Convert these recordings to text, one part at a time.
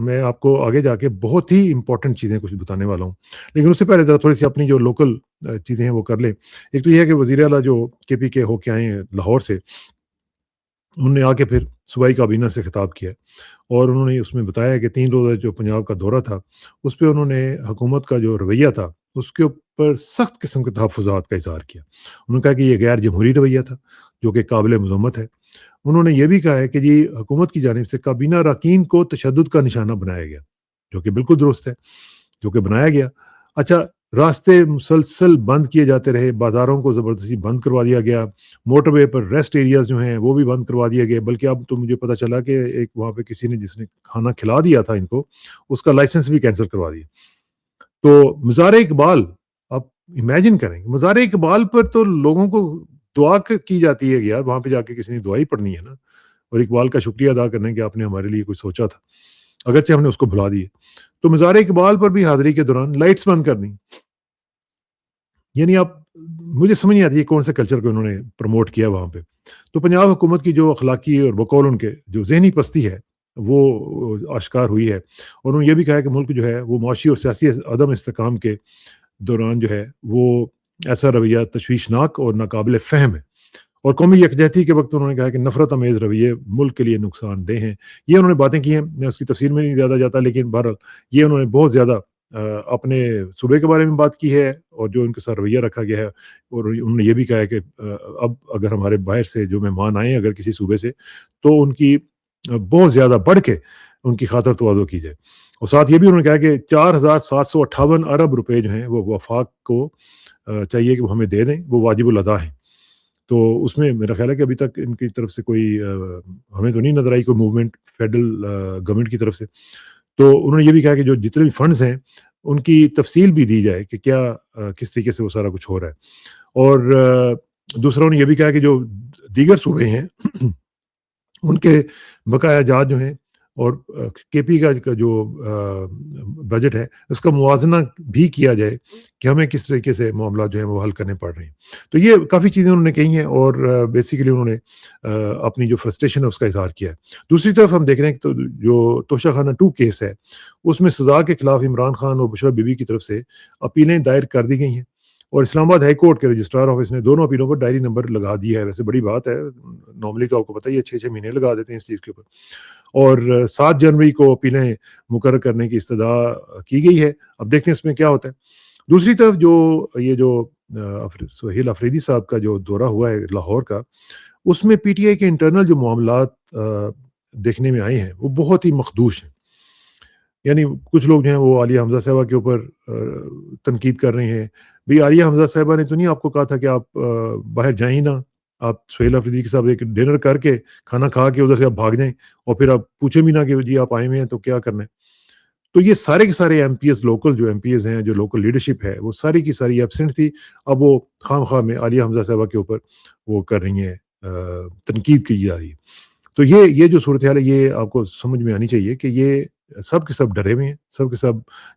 میں آپ کو آگے جا کے بہت ہی امپورٹنٹ چیزیں کچھ بتانے والا ہوں، لیکن اس سے پہلے ذرا تھوڑی سی اپنی جو لوکل چیزیں ہیں وہ کر لیں۔ ایک تو یہ ہے کہ وزیر اعلیٰ جو کے پی کے ہو کے آئے ہیں لاہور سے، انہوں نے آ کے پھر صوبائی کابینہ سے خطاب کیا اور انہوں نے اس میں بتایا کہ 3 روزہ جو پنجاب کا دورہ تھا اس پہ انہوں نے حکومت کا جو رویہ تھا اس کے اوپر سخت قسم کے تحفظات کا اظہار کیا۔ انہوں نے کہا کہ یہ غیر جمہوری رویہ تھا جو کہ قابل مذمت ہے۔ انہوں نے یہ بھی کہا ہے کہ جی حکومت کی جانب سے کابینہ اراکین کو تشدد کا نشانہ بنایا گیا، جو کہ بالکل درست ہے، جو کہ بنایا گیا۔ اچھا، راستے مسلسل بند کیے جاتے رہے، بازاروں کو زبردستی بند کروا دیا گیا، موٹر وے پر ریسٹ ایریاز جو ہیں وہ بھی بند کروا دیے گئے، بلکہ اب تو مجھے پتہ چلا کہ ایک وہاں پہ کسی نے جس نے کھانا کھلا دیا تھا ان کو، اس کا لائسنس بھی کینسل کروا دیا۔ تو مزار اقبال، آپ امیجن کریں مزار اقبال پر تو لوگوں کو دعا کی جاتی ہے کہ یار وہاں پہ جا کے کسی نے دعا ہی پڑھنی ہے نا، اور اقبال کا شکریہ ادا کرنے کہ آپ نے ہمارے لیے کچھ سوچا تھا، اگرچہ ہم نے اس کو بھلا دیے۔ تو مزار اقبال پر بھی حاضری کے دوران لائٹس بند کر دیں، یعنی آپ مجھے سمجھ نہیں آتی ہے کون سے کلچر کو انہوں نے پروموٹ کیا وہاں پہ۔ تو پنجاب حکومت کی جو اخلاقی اور بقول ان کے جو ذہنی پستی ہے وہ آشکار ہوئی ہے، اور انہوں نے یہ بھی کہا ہے کہ ملک جو ہے وہ معاشی اور سیاسی عدم استحکام کے دوران جو ہے وہ ایسا رویہ تشویشناک اور ناقابل فہم ہے، اور قومی یکجہتی کے وقت انہوں نے کہا کہ نفرت امیز رویے ملک کے لیے نقصان دہ ہیں۔ یہ انہوں نے باتیں کی ہیں، میں اس کی تفصیل میں نہیں زیادہ جاتا، لیکن بہرحال یہ انہوں نے بہت زیادہ اپنے صوبے کے بارے میں بات کی ہے اور جو ان کے ساتھ رویہ رکھا گیا ہے، اور انہوں نے یہ بھی کہا ہے کہ اب اگر ہمارے باہر سے جو مہمان آئیں اگر کسی صوبے سے، تو ان کی بہت زیادہ بڑھ کے ان کی خاطر تواضع کی جائے، اور ساتھ یہ بھی انہوں نے کہا کہ 4758 ارب روپے جو ہیں وہ وفاق کو چاہیے کہ وہ ہمیں دے دیں، وہ واجب الادا ہیں۔ تو اس میں میرا خیال ہے کہ ابھی تک ان کی طرف سے کوئی ہمیں تو نہیں نظر آئی کوئی موومنٹ فیڈرل گورنمنٹ کی طرف سے۔ تو انہوں نے یہ بھی کہا کہ جو جتنے بھی فنڈز ہیں ان کی تفصیل بھی دی جائے کہ کیا کس طریقے سے وہ سارا کچھ ہو رہا ہے، اور دوسرا انہوں نے یہ بھی کہا کہ جو دیگر صوبے ہیں ان کے بقایا جات جو ہیں اور کے پی کا جو بجٹ ہے اس کا موازنہ بھی کیا جائے کہ ہمیں کس طریقے سے معاملات جو ہیں وہ حل کرنے پڑ رہے ہیں۔ تو یہ کافی چیزیں انہوں نے کہی ہیں، اور بیسیکلی انہوں نے اپنی جو فرسٹریشن ہے اس کا اظہار کیا ہے۔ دوسری طرف ہم دیکھ رہے ہیں کہ جو توشہ خانہ 2 کیس ہے اس میں سزا کے خلاف عمران خان اور بشرا بی بی کی طرف سے اپیلیں دائر کر دی گئی ہیں، اور اسلام آباد ہائی کورٹ کے رجسٹرار آفس نے دونوں اپیلوں پر ڈائری نمبر لگا دیا ہے۔ ویسے بڑی بات ہے، نارملی تو آپ کو پتہ ہی ہے 6 مہینے لگا دیتے ہیں اس چیز کے اوپر، اور 7 جنوری کو اپیلیں مقرر کرنے کی استدعا کی گئی ہے۔ اب دیکھتے ہیں اس میں کیا ہوتا ہے۔ دوسری طرف جو یہ جو سہیل آفریدی صاحب کا جو دورہ ہوا ہے لاہور کا، اس میں پی ٹی آئی کے انٹرنل جو معاملات دیکھنے میں آئے ہیں وہ بہت ہی مخدوش ہیں۔ یعنی کچھ لوگ جو ہیں وہ عالیہ حمزہ صاحبہ کے اوپر تنقید کر رہے ہیں، بھئی عالیہ حمزہ صاحبہ نے تو نہیں آپ کو کہا تھا کہ آپ باہر جائیں ہی نہ، آپ سہیل آفریدی کے ساتھ ایک ڈنر کر کے کھانا کھا کے ادھر سے آپ بھاگ جائیں، اور پھر آپ پوچھیں بھی نہ کہ جی آپ آئے ہوئے ہیں تو کیا کرنا ہے۔ تو یہ سارے کے سارے ایم پی ایز لوکل جو ایم پی ایز ہیں، جو لوکل لیڈرشپ ہے، وہ ساری کی ساری ایبسنٹ تھی۔ اب وہ خام خواہ میں عالیہ حمزہ صاحبہ کے اوپر وہ کر رہی ہیں، تنقید کی جا رہی ہے۔ تو یہ جو صورتحال ہے یہ آپ کو سمجھ میں آنی چاہیے کہ یہ سب کے سب ڈرے ہوئے ہیں، سب کے سب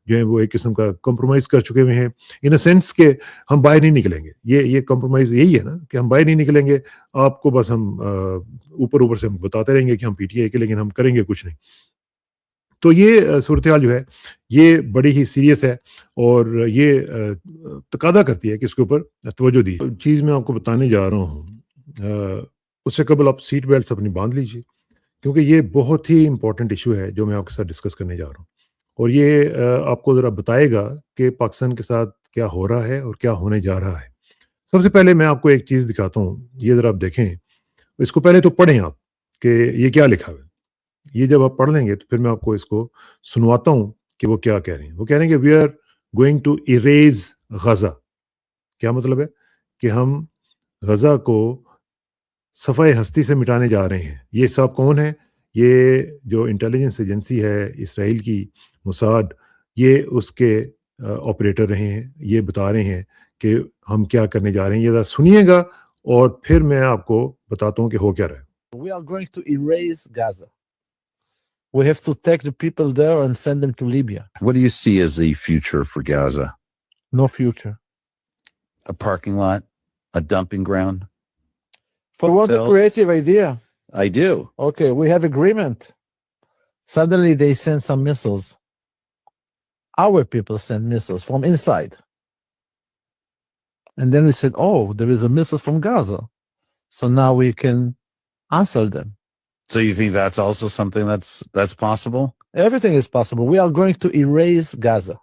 جو ہیں وہ ایک قسم کا کمپرومائز کر چکے ہوئے ہیں، ان اے سینس کہ ہم باہر نہیں نکلیں گے۔ یہ کمپرومائز یہی ہے نا کہ ہم باہر نہیں نکلیں گے، آپ کو بس ہم اوپر سے ہم بتاتے رہیں گے کہ ہم پی ٹی آئی کے، لیکن ہم کریں گے کچھ نہیں۔ تو یہ صورتحال جو ہے یہ بڑی ہی سیریس ہے، اور یہ تقاضا کرتی ہے کہ اس کے اوپر توجہ دی۔ چیز میں آپ کو بتانے جا رہا ہوں، اس سے قبل آپ سیٹ بیلٹس اپنی باندھ لیجیے، کیونکہ یہ بہت ہی امپورٹنٹ ایشو ہے جو میں آپ کے ساتھ ڈسکس کرنے جا رہا ہوں، اور یہ آپ کو ذرا بتائے گا کہ پاکستان کے ساتھ کیا ہو رہا ہے اور کیا ہونے جا رہا ہے۔ سب سے پہلے میں آپ کو ایک چیز دکھاتا ہوں، یہ ذرا آپ دیکھیں، اس کو پہلے تو پڑھیں آپ کہ یہ کیا لکھا ہوا ہے۔ یہ جب آپ پڑھ لیں گے تو پھر میں آپ کو اس کو سنواتا ہوں کہ وہ کیا کہہ رہے ہیں۔ وہ کہہ رہے ہیں کہ we are going to erase Gaza. کیا مطلب ہے؟ کہ ہم غزہ کو صفحہ ہستی سے مٹانے جا رہے ہیں۔ یہ صاحب کون ہے؟ یہ جو انٹیلیجنس ایجنسی ہے اسرائیل کی، موساد، یہ اس کے آپریٹر رہے ہیں، یہ بتا رہے ہیں کہ ہم کیا کرنے جا رہے ہیں۔ یہ ذرا سنیے گا اور پھر میں آپ کو بتاتا ہوں کہ ہو کیا رہا ہے۔ We are going to erase Gaza. We have to take the people there and send them to Libya. What do you see as the future for Gaza? No future. A parking lot? A dumping ground? For what a Hotels? creative idea. I do. Okay, we have agreement. Suddenly they send some missiles. Our people send missiles from inside. And then we said, oh, there is a missile from Gaza. So now we can answer them. So you think that's also something that's possible? Everything is possible. We are going to erase Gaza.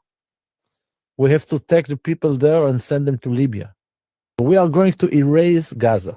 We have to take the people there and send them to Libya. We are going to erase Gaza.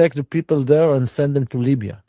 take the people there and send them to Libya.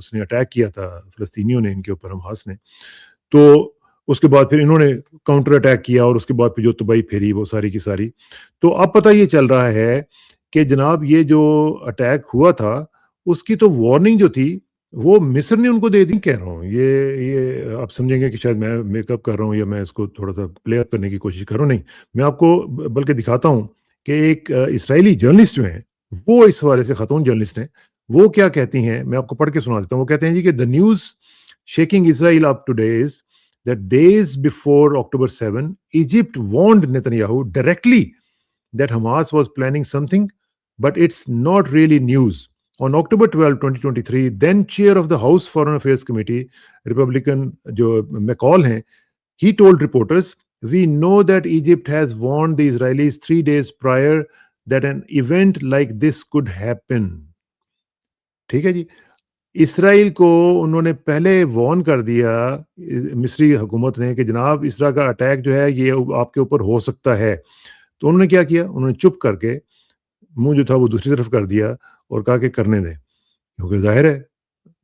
اس نے attack کیا تھا فلسطینیوں نے ان کے اوپر Hamas نے, تو اس کے بعد پھر انہوں نے کاؤنٹر اٹیک کیا اور اس کے بعد پھر جو تباہی پھیری وہ ساری کی ساری. تو اب پتہ یہ چل رہا ہے کہ جناب یہ جو اٹیک ہوا تھا اس کی تو وارننگ جو تھی وہ مصر نے ان کو دے دی. کہہ رہا ہوں یہ آپ سمجھیں گے کہ شاید میں میک اپ کر رہا ہوں یا میں اس کو تھوڑا سا پلے اپ کرنے کی کوشش کر رہا ہوں. نہیں, میں آپ کو بلکہ دکھاتا ہوں کہ ایک اسرائیلی جرنلسٹ جو ہیں وہ اس حوالے سے خاتون جرنلسٹ ہیں, وہ کیا کہتی ہیں میں آپ کو پڑھ کے سنا دیتا ہوں. وہ کہتے ہیں جی کہ the news shaking Israel up today is that days before October 7, Egypt warned Netanyahu directly that Hamas was planning something, but it's not really news. On October 12, 2023, then chair of the House Foreign Affairs Committee, Republican جو McCall ہیں, he told reporters, we know that Egypt has warned the Israelis 3 days prior that an event like this could happen. ٹھیک ہے جی, اسرائیل کو انہوں نے پہلے Warren کر دیا مصری حکومت نے کہ جناب اس طرح کا اٹیک جو ہے یہ آپ کے اوپر ہو سکتا ہے. تو انہوں نے کیا کیا, انہوں نے چپ کر کے منہ جو تھا وہ دوسری طرف کر دیا اور کہا کہ کرنے دیں, کیونکہ ظاہر ہے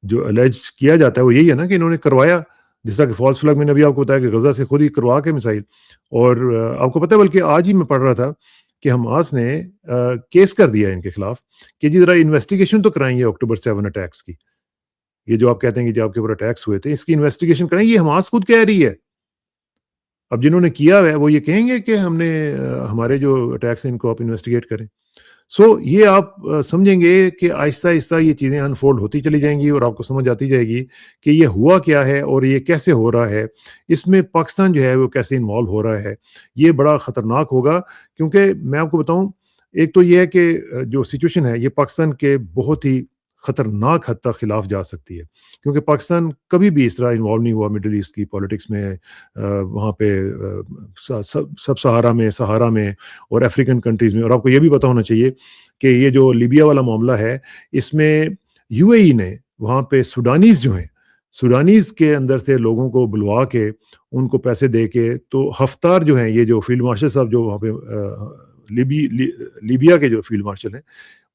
جو الیج کیا جاتا ہے وہ یہی ہے نا کہ انہوں نے کروایا, جس طرح کہ فالس فلیگ میں نے ابھی آپ کو بتایا کہ غزہ سے خود ہی کروا کے میسائل. اور آپ کو پتہ ہے بلکہ آج ہی میں پڑھ رہا تھا کہ حماس نے کیس کر دیا ان کے خلاف کہ جی ذرا انویسٹیگیشن تو کرائیں گے اکتوبر 7 اٹیکس کی. یہ جو آپ کہتے ہیں کہ جو آپ کے اوپر اٹیکس ہوئے تھے اس کی انویسٹیگیشن کریں, یہ حماس خود کہہ رہی ہے. اب جنہوں نے کیا ہے وہ یہ کہیں گے کہ ہم نے ہمارے جو اٹیکس ہیں ان کو آپ انویسٹیگیٹ کریں. سو یہ آپ سمجھیں گے کہ آہستہ آہستہ یہ چیزیں انفولڈ ہوتی چلی جائیں گی اور آپ کو سمجھ آتی جائے گی کہ یہ ہوا کیا ہے اور یہ کیسے ہو رہا ہے, اس میں پاکستان جو ہے وہ کیسے انوالو ہو رہا ہے. یہ بڑا خطرناک ہوگا, کیونکہ میں آپ کو بتاؤں ایک تو یہ ہے کہ جو سچویشن ہے یہ پاکستان کے بہت ہی خطرناک حد تک خلاف جا سکتی ہے, کیونکہ پاکستان کبھی بھی اس طرح انوالو نہیں ہوا مڈل ایسٹ کی پالیٹکس میں, وہاں پہ سب سہارا میں اور افریقن کنٹریز میں. اور آپ کو یہ بھی پتہ ہونا چاہیے کہ یہ جو لیبیا والا معاملہ ہے اس میں یو اے ای نے وہاں پہ سوڈانیز جو ہیں, سوڈانیز کے اندر سے لوگوں کو بلوا کے ان کو پیسے دے کے, تو ہفتار جو ہیں یہ جو فیلڈ مارشل صاحب جو وہاں پہ لیبیا کے جو فیلڈ مارشل ہیں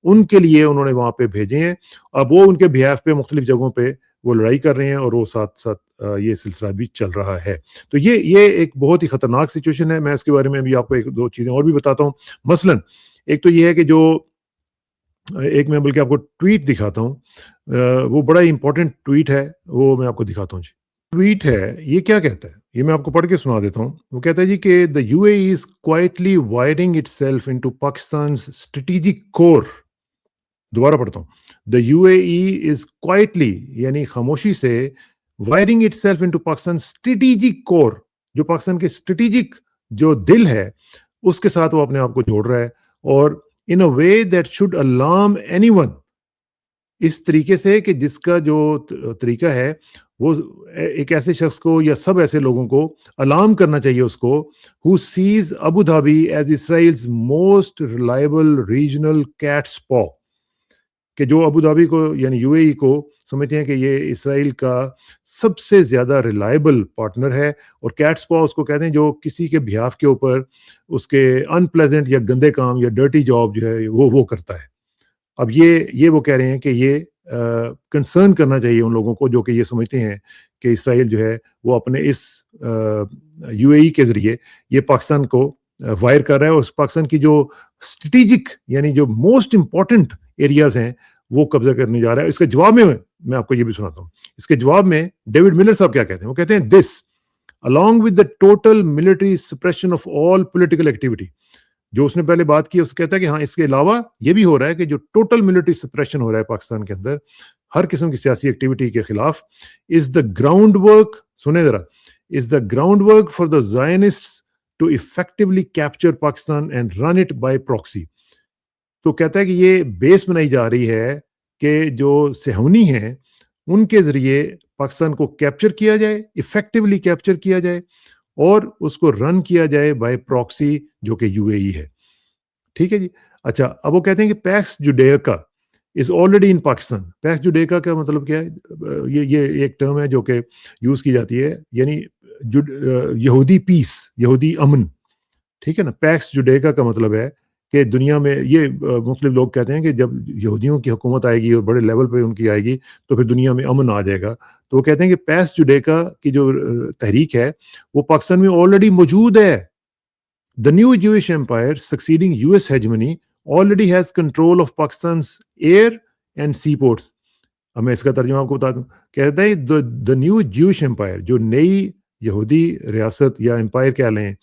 ان کے لیے انہوں نے وہاں پہ بھیجے ہیں. اب وہ ان کے بہاف پہ مختلف جگہوں پہ وہ لڑائی کر رہے ہیں اور وہ ساتھ ساتھ یہ سلسلہ بھی چل رہا ہے. تو یہ ایک بہت ہی خطرناک سچویشن ہے. میں اس کے بارے میں بھی آپ کو ایک دو چیزیں اور بھی بتاتا ہوں. مثلا ایک تو یہ ہے کہ جو ایک میں بلکہ آپ کو ٹویٹ دکھاتا ہوں, وہ بڑا ہی امپورٹنٹ ٹویٹ ہے, وہ میں آپ کو دکھاتا ہوں. جی ٹویٹ ہے, یہ کیا کہتا ہے یہ میں آپ کو پڑھ کے سنا دیتا ہوں. وہ کہتا ہے جی کہ the UAE is quietly wiring itself into Pakistan's strategic core. دوبارہ پڑھتا ہوں. The UAE is quietly یعنی خاموشی سے wiring itself into Pakistan's strategic core, جو پاکستان کے اسٹریٹجک جو دل ہے اس کے ساتھ وہ اپنے آپ کو جوڑ رہا ہے, اور in a way that should alarm anyone, اس طریقے سے کہ جس کا جو طریقہ ہے وہ ایک ایسے شخص کو یا سب ایسے لوگوں کو الارم کرنا چاہیے اس کو, who sees Abu Dhabi as Israel's most reliable regional cat's paw, کہ جو ابو دھابی کو یعنی یو اے ای کو سمجھتے ہیں کہ یہ اسرائیل کا سب سے زیادہ ریلائبل پارٹنر ہے, اور کیٹس پا اس کو کہتے ہیں جو کسی کے بہاف کے اوپر اس کے ان پلیزنٹ یا گندے کام یا ڈرٹی جاب جو ہے وہ کرتا ہے. اب یہ وہ کہہ رہے ہیں کہ یہ کنسرن کرنا چاہیے ان لوگوں کو جو کہ یہ سمجھتے ہیں کہ اسرائیل جو ہے وہ اپنے اس یو اے ای کے ذریعے یہ پاکستان کو وائر کر رہا ہے, اور پاکستان کی جو اسٹریٹجک یعنی جو موسٹ امپورٹنٹ ایریاز ہیں وہ قبضہ کرنے جا رہا ہے. اس کے جواب میں آپ کو یہ بھی سناتا ہوں. اس کے جواب میں ڈیوڈ ملر صاحب کیا کہتے ہیں, وہ کہتے ہیں دس along with the total military suppression of all political activity, جو اس نے پہلے بات کی اس کہتا ہے کہ ہاں اس کے علاوہ یہ بھی ہو رہا ہے کہ جو ٹوٹل ملٹری سپریشن ہو رہا ہے پاکستان کے اندر ہر قسم کی سیاسی ایکٹیویٹی کے خلاف, از دا گراؤنڈ ورک, سنیں ذرا, is the ground work for the Zionists to effectively capture Pakistan and run it by proxy. تو کہتا ہے کہ یہ بیس بنائی جا رہی ہے کہ جو صہیونی ہیں ان کے ذریعے پاکستان کو کیپچر کیا جائے, ایفیکٹولی کیپچر کیا جائے اور اس کو رن کیا جائے بائی پراکسی جو کہ یو اے ای ہے. ٹھیک ہے جی. اچھا, اب وہ کہتے ہیں کہ Pax Judaica is already in Pakistan. Pax Judaica کا مطلب کیا ہے؟ یہ ایک ٹرم ہے جو کہ یوز کی جاتی ہے, یعنی یہودی پیس, یہودی امن. ٹھیک ہے نا. پیکس جوڈیکا کا مطلب ہے کہ دنیا میں یہ مختلف لوگ کہتے ہیں کہ جب یہودیوں کی حکومت آئے گی اور بڑے لیول پہ ان کی آئے گی تو پھر دنیا میں امن آ جائے گا. تو وہ کہتے ہیں کہ پیس جوڈیکا کی جو تحریک ہے وہ پاکستان میں آلریڈی موجود ہے. The new Jewish empire succeeding US hegemony already has control of Pakistan's air and seaports. اب میں اس کا ترجمہ آپ کو بتا دوں. کہتے ہیں the new Jewish empire, جو نئی یہودی ریاست یا امپائر کہہ لیں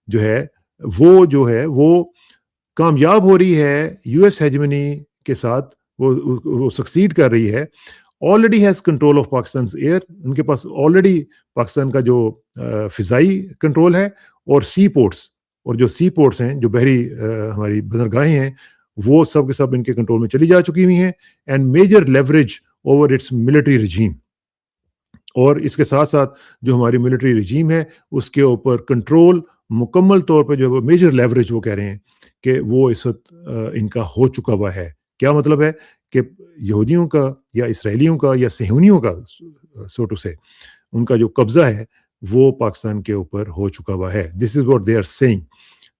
جو ہے وہ کامیاب ہو رہی ہے US ہیجمنی کے ساتھ, وہ سکسیڈ کر رہی ہے. Already has control of Pakistan's air, ان کے پاس آلریڈی پاکستان کا جو فضائی کنٹرول ہے, اور سی پورٹس, اور جو سی پورٹس ہیں جو بحری ہماری بندرگاہیں ہیں وہ سب کے سب ان کے کنٹرول میں چلی جا چکی ہوئی ہیں. And major leverage over its military regime, اور اس کے ساتھ ساتھ جو ہماری ملٹری رجیم ہے اس کے اوپر کنٹرول مکمل طور پہ جو میجر لیوریج وہ کہہ رہے ہیں کہ وہ اس وقت ان کا ہو چکا ہوا ہے. کیا مطلب ہے کہ یہودیوں کا یا اسرائیلیوں کا یا صہیونیوں کا سوٹو سے ان کا جو قبضہ ہے وہ پاکستان کے اوپر ہو چکا ہوا ہے. This is what they are seeing.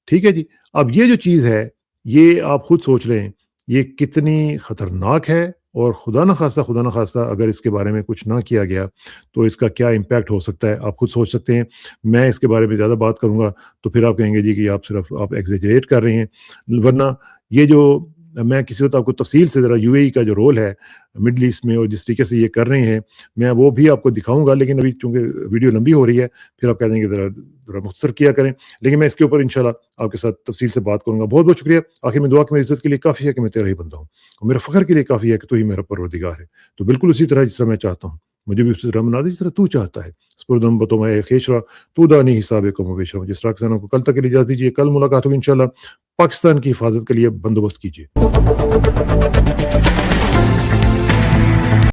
ٹھیک ہے جی. اب یہ جو چیز ہے یہ آپ خود سوچ رہے ہیں یہ کتنی خطرناک ہے, اور خدا نخواستہ اگر اس کے بارے میں کچھ نہ کیا گیا تو اس کا کیا امپیکٹ ہو سکتا ہے آپ خود سوچ سکتے ہیں. میں اس کے بارے میں زیادہ بات کروں گا تو پھر آپ کہیں گے جی کہ آپ ایگزیجریٹ کر رہے ہیں, ورنہ یہ جو میں کسی وقت آپ کو تفصیل سے ذرا یو اے ای کا جو رول ہے مڈل ایسٹ میں اور جس طریقے سے یہ کر رہے ہیں میں وہ بھی آپ کو دکھاؤں گا, لیکن ابھی چونکہ ویڈیو لمبی ہو رہی ہے پھر آپ کہہ دیں گے ذرا مختصر کیا کریں, لیکن میں اس کے اوپر انشاءاللہ آپ کے ساتھ تفصیل سے بات کروں گا. بہت بہت شکریہ. آخر میں دعا کہ میری عزت کے لیے کافی ہے کہ میں تیرا ہی بندہ ہوں, اور میرا فخر کے لیے کافی ہے کہ تو ہی میرا پروردگار ہے. تو بالکل اسی طرح جس طرح میں چاہتا ہوں مجھے بھی اسی طرح بنا دے جس طرح تو چاہتا ہے. سپردم بتومائے خیشرا تو دانی حساب کم و بیشرا. جس طرح کسانوں کو کل تک کے لیے اجازت دیجیے, کل ملاقات ہوگی انشاءاللہ. پاکستان کی حفاظت کے لیے بندوبست کیجیے.